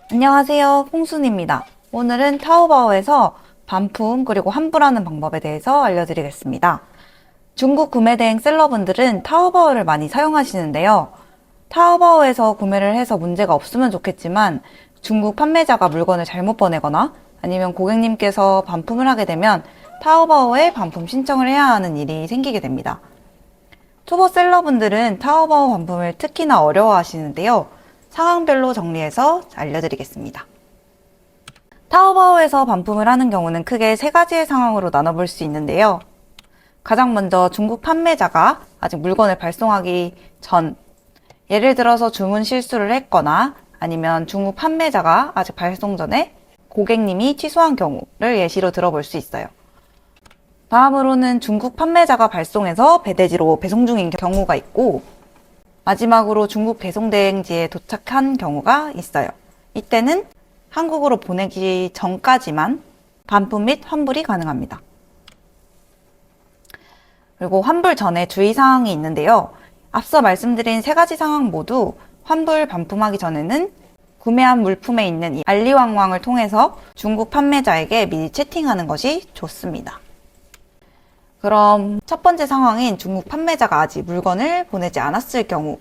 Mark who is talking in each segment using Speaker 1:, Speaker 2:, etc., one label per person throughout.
Speaker 1: 안녕하세요, 퐁순입니다. 오늘은 타오바오에서 반품 그리고 환불하는 방법에 대해서 알려드리겠습니다. 중국 구매대행 셀러분들은 타오바오를 많이 사용하시는데요. 타오바오에서 구매를 해서 문제가 없으면 좋겠지만 중국 판매자가 물건을 잘못 보내거나 아니면 고객님께서 반품을 하게 되면 타오바오에 반품 신청을 해야 하는 일이 생기게 됩니다. 초보 셀러분들은 타오바오 반품을 특히나 어려워하시는데요. 상황별로 정리해서 알려드리겠습니다. 타오바오에서 반품을 하는 경우는 크게 세 가지의 상황으로 나눠볼 수 있는데요. 가장 먼저 중국 판매자가 아직 물건을 발송하기 전, 예를 들어서 주문 실수를 했거나 아니면 중국 판매자가 아직 발송 전에 고객님이 취소한 경우를 예시로 들어볼 수 있어요. 다음으로는 중국 판매자가 발송해서 배대지로 배송 중인 경우가 있고, 마지막으로 중국 배송 대행지에 도착한 경우가 있어요. 이때는 한국으로 보내기 전까지만 반품 및 환불이 가능합니다. 그리고 환불 전에 주의사항이 있는데요. 앞서 말씀드린 세 가지 상황 모두 환불 반품하기 전에는 구매한 물품에 있는 이 알리왕왕을 통해서 중국 판매자에게 미리 채팅하는 것이 좋습니다. 그럼 첫 번째 상황인 중국 판매자가 아직 물건을 보내지 않았을 경우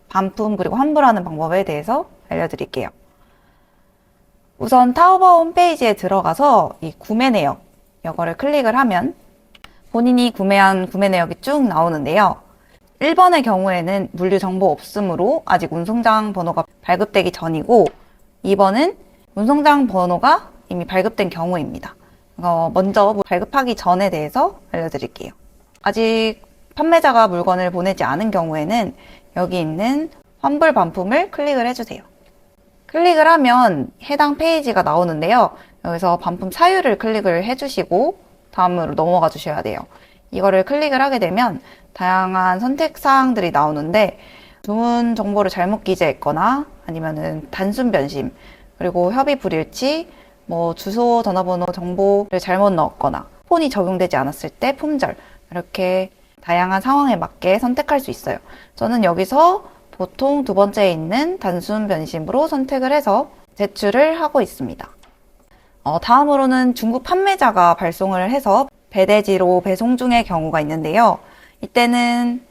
Speaker 1: 반품 그리고 환불하는 방법에 대해서 알려드릴게요. 우선 타오바오 홈페이지에 들어가서 이 구매 내역 이거를 클릭을 하면 본인이 구매한 구매 내역이 쭉 나오는데요. 1번의 경우에는 물류 정보 없으므로 아직 운송장 번호가 발급되기 전이고 2번은 운송장 번호가 이미 발급된 경우입니다. 먼저 발급하기 전에 대해서 알려드릴게요. 아직 판매자가 물건을 보내지 않은 경우에는 여기 있는 환불 반품을 클릭을 해주세요. 클릭을 하면 해당 페이지가 나오는데요. 여기서 반품 사유를 클릭을 해주시고 다음으로 넘어가 주셔야 돼요. 이거를 클릭을 하게 되면 다양한 선택 사항들이 나오는데 주문 정보를 잘못 기재했거나 아니면은 단순 변심, 그리고 협의 불일치, 주소, 전화번호 정보를 잘못 넣었거나 폰이 적용되지 않았을 때 품절, 이렇게 다양한 상황에 맞게 선택할 수 있어요. 저는 여기서 보통 두 번째에 있는 단순 변심으로 선택을 해서 제출을 하고 있습니다. 다음으로는 중국 판매자가 발송을 해서 배대지로 배송 중의 경우가 있는데요. 이때는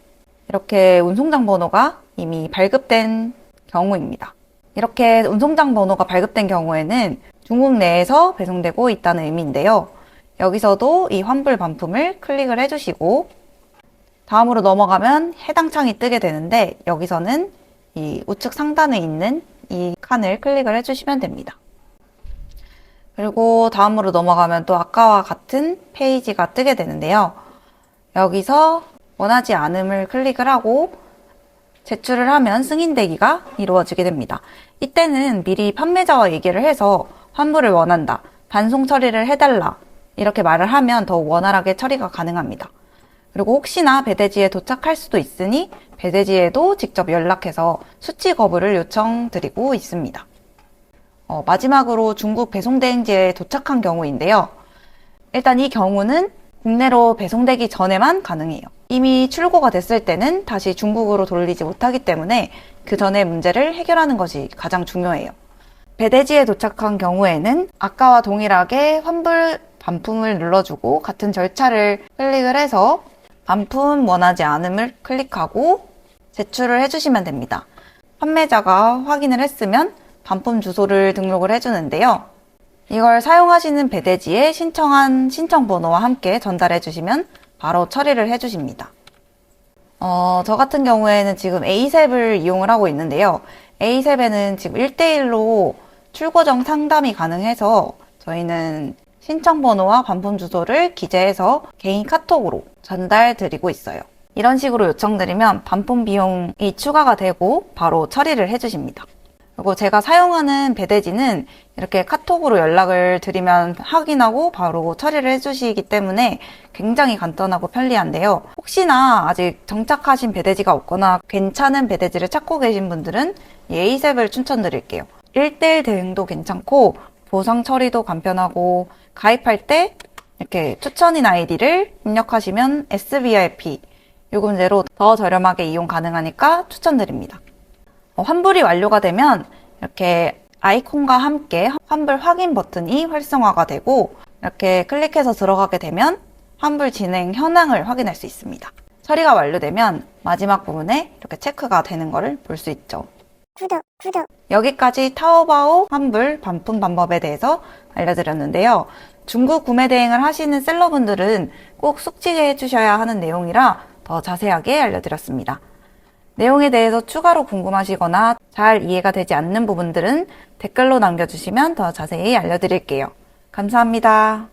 Speaker 1: 이렇게 운송장 번호가 이미 발급된 경우입니다. 이렇게 운송장 번호가 발급된 경우에는 중국 내에서 배송되고 있다는 의미인데요. 여기서도 이 환불 반품을 클릭을 해주시고 다음으로 넘어가면 해당 창이 뜨게 되는데 여기서는 이 우측 상단에 있는 이 칸을 클릭을 해주시면 됩니다. 그리고 다음으로 넘어가면 또 아까와 같은 페이지가 뜨게 되는데요. 여기서 원하지 않음을 클릭을 하고 제출을 하면 승인되기가 이루어지게 됩니다. 이때는 미리 판매자와 얘기를 해서 환불을 원한다, 반송 처리를 해달라 이렇게 말을 하면 더욱 원활하게 처리가 가능합니다. 그리고 혹시나 배대지에 도착할 수도 있으니 배대지에도 직접 연락해서 수치 거부를 요청드리고 있습니다. 마지막으로 중국 배송 대행지에 도착한 경우인데요. 일단 이 경우는 국내로 배송되기 전에만 가능해요. 이미 출고가 됐을 때는 다시 중국으로 돌리지 못하기 때문에 그 전에 문제를 해결하는 것이 가장 중요해요. 배대지에 도착한 경우에는 아까와 동일하게 환불 반품을 눌러주고 같은 절차를 클릭을 해서 반품 원하지 않음을 클릭하고 제출을 해주시면 됩니다. 판매자가 확인을 했으면 반품 주소를 등록을 해주는데요. 이걸 사용하시는 배대지에 신청한 신청 번호와 함께 전달해 주시면 바로 처리를 해주십니다. 저 같은 경우에는 지금 에이셉을 이용을 하고 있는데요. 에이셉에는 지금 1대1로 출고정 상담이 가능해서 저희는 신청 번호와 반품 주소를 기재해서 개인 카톡으로 전달 드리고 있어요. 이런 식으로 요청드리면 반품 비용이 추가가 되고 바로 처리를 해주십니다. 그리고 제가 사용하는 배대지는 이렇게 카톡으로 연락을 드리면 확인하고 바로 처리를 해주시기 때문에 굉장히 간단하고 편리한데요. 혹시나 아직 정착하신 배대지가 없거나 괜찮은 배대지를 찾고 계신 분들은 이 에이셉을 추천드릴게요. 1대1 대응도 괜찮고 보상 처리도 간편하고 가입할 때 이렇게 추천인 아이디를 입력하시면 SVIP 요금제로 더 저렴하게 이용 가능하니까 추천드립니다. 환불이 완료가 되면 이렇게 아이콘과 함께 환불 확인 버튼이 활성화가 되고 이렇게 클릭해서 들어가게 되면 환불 진행 현황을 확인할 수 있습니다. 처리가 완료되면 마지막 부분에 이렇게 체크가 되는 것을 볼 수 있죠.
Speaker 2: 구독.
Speaker 1: 여기까지 타오바오 환불 반품 방법에 대해서 알려드렸는데요. 중고 구매 대행을 하시는 셀러분들은 꼭 숙지해 주셔야 하는 내용이라 더 자세하게 알려드렸습니다. 내용에 대해서 추가로 궁금하시거나 잘 이해가 되지 않는 부분들은 댓글로 남겨주시면 더 자세히 알려드릴게요. 감사합니다.